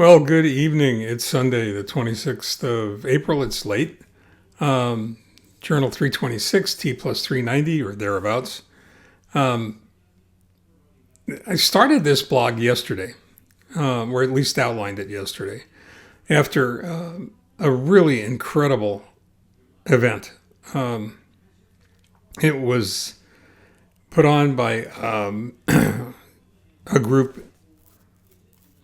Well, good evening. It's Sunday, the 26th of April. It's late. Journal 326, T+390 or thereabouts. I started this blog yesterday, or at least outlined it yesterday, after a really incredible event. It was put on by a group,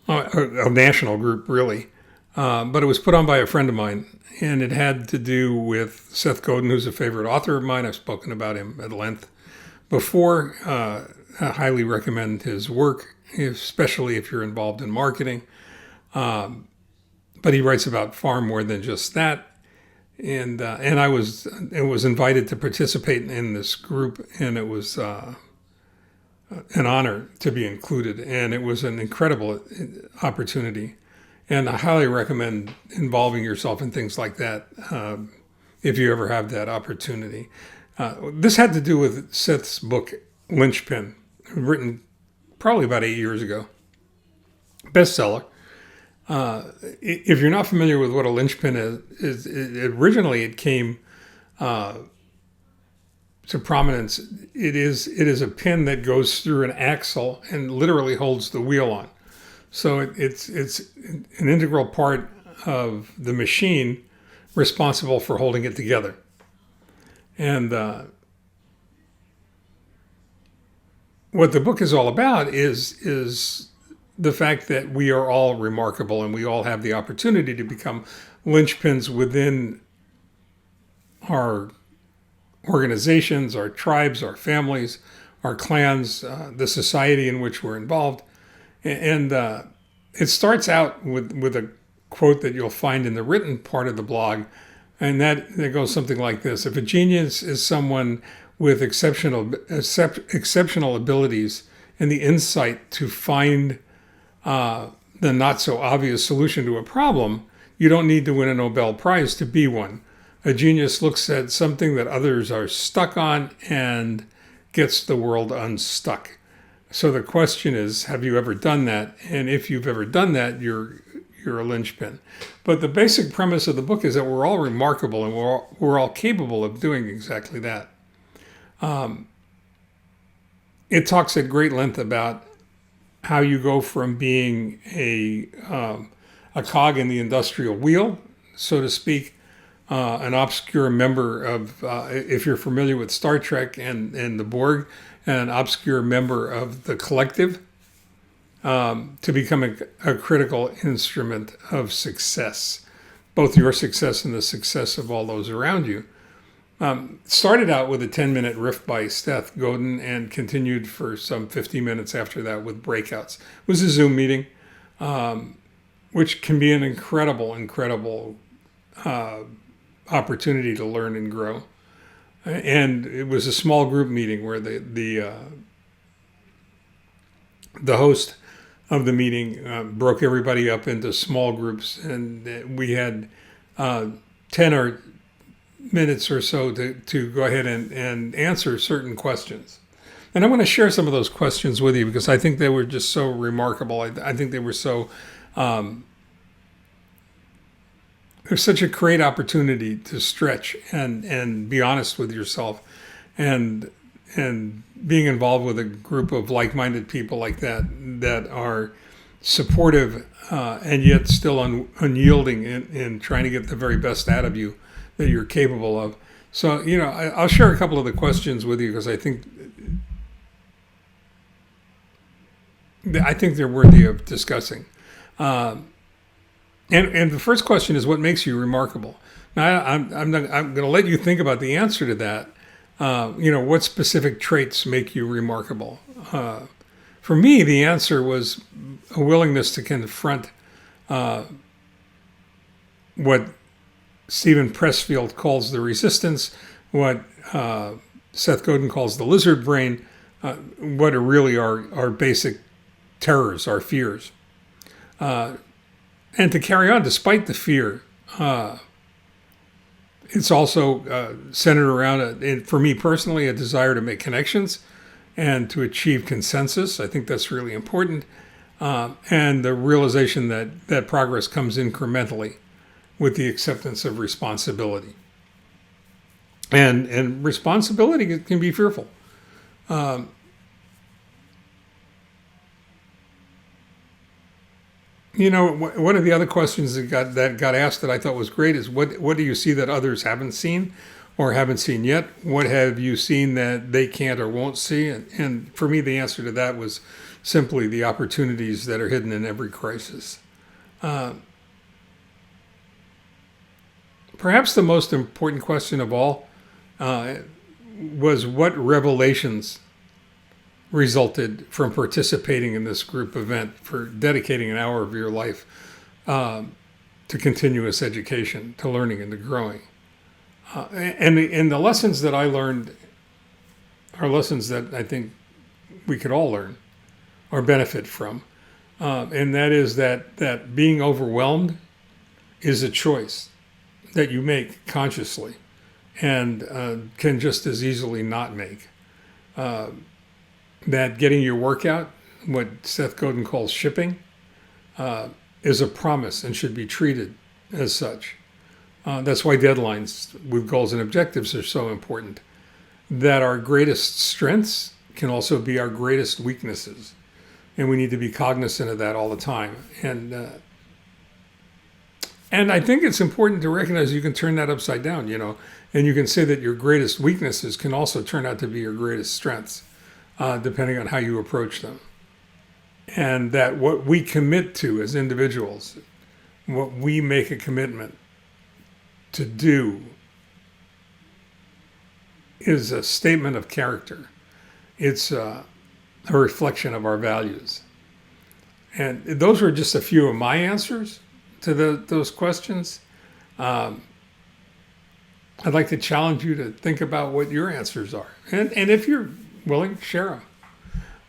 a national group, really. But it was put on by a friend of mine, and it had to do with Seth Godin, who's a favorite author of mine. I've spoken about him at length before. I highly recommend his work, especially if you're involved in marketing. But he writes about far more than just that. And I was invited to participate in this group, and it was an honor to be included, and it was an incredible opportunity. And I highly recommend involving yourself in things like that if you ever have that opportunity. This had to do with Seth's book, Linchpin, written probably about 8 years ago. Bestseller. If you're not familiar with what a linchpin is originally it came to prominence. It is a pin that goes through an axle and literally holds the wheel on. So it's an integral part of the machine responsible for holding it together. And what the book is all about is the fact that we are all remarkable and we all have the opportunity to become linchpins within our organizations, our tribes, our families, our clans, the society in which we're involved. And it starts out with a quote that you'll find in the written part of the blog, and that goes something like this. If a genius is someone with exceptional abilities and the insight to find the not so obvious solution to a problem, you don't need to win a Nobel Prize to be one. A genius looks at something that others are stuck on and gets the world unstuck. So the question is, have you ever done that? And if you've ever done that, you're a linchpin. But the basic premise of the book is that we're all remarkable and we're all capable of doing exactly that. It talks at great length about how you go from being a cog in the industrial wheel, so to speak, an obscure member of, if you're familiar with Star Trek and the Borg, an obscure member of the collective, to become a critical instrument of success, both your success and the success of all those around you. Started out with a 10-minute riff by Seth Godin and continued for some 50 minutes after that with breakouts. It was a Zoom meeting, which can be an incredible opportunity to learn and grow. And it was a small group meeting where the host of the meeting broke everybody up into small groups, and we had 10 or minutes or so to go ahead and answer certain questions. And I want to share some of those questions with you because I think they were just so remarkable. I think they were so there's such a great opportunity to stretch and be honest with yourself, and being involved with a group of like-minded people like that are supportive and yet still unyielding in trying to get the very best out of you that you're capable of. So, I'll share a couple of the questions with you because I think they're worthy of discussing. And the first question is, what makes you remarkable? Now, I'm going to let you think about the answer to that. What specific traits make you remarkable? For me, the answer was a willingness to confront what Stephen Pressfield calls the resistance, what Seth Godin calls the lizard brain, what are really our basic terrors, our fears. And to carry on despite the fear. It's also centered around, for me personally, a desire to make connections and to achieve consensus. I think that's really important. and the realization that progress comes incrementally with the acceptance of responsibility. And responsibility can be fearful. One of the other questions that got asked that I thought was great is what do you see that others haven't seen or haven't seen yet? What have you seen that they can't or won't see? And for me, the answer to that was simply the opportunities that are hidden in every crisis. Perhaps the most important question of all was what revelations resulted from participating in this group event, for dedicating an hour of your life to continuous education, to learning and to growing. And the lessons that I learned are lessons that I think we could all learn or benefit from. And that is that being overwhelmed is a choice that you make consciously and can just as easily not make. That getting your workout, what Seth Godin calls shipping, is a promise and should be treated as such. That's why deadlines with goals and objectives are so important. That our greatest strengths can also be our greatest weaknesses. And we need to be cognizant of that all the time. And I think it's important to recognize you can turn that upside down, and you can say that your greatest weaknesses can also turn out to be your greatest strengths. Depending on how you approach them. And that what we commit to as individuals, what we make a commitment to do, is a statement of character. It's a reflection of our values. And those were just a few of my answers to those questions. I'd like to challenge you to think about what your answers are. And if you're willing, share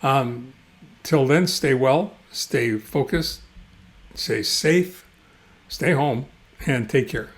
them. Till then, stay well, stay focused, stay safe, stay home, and take care.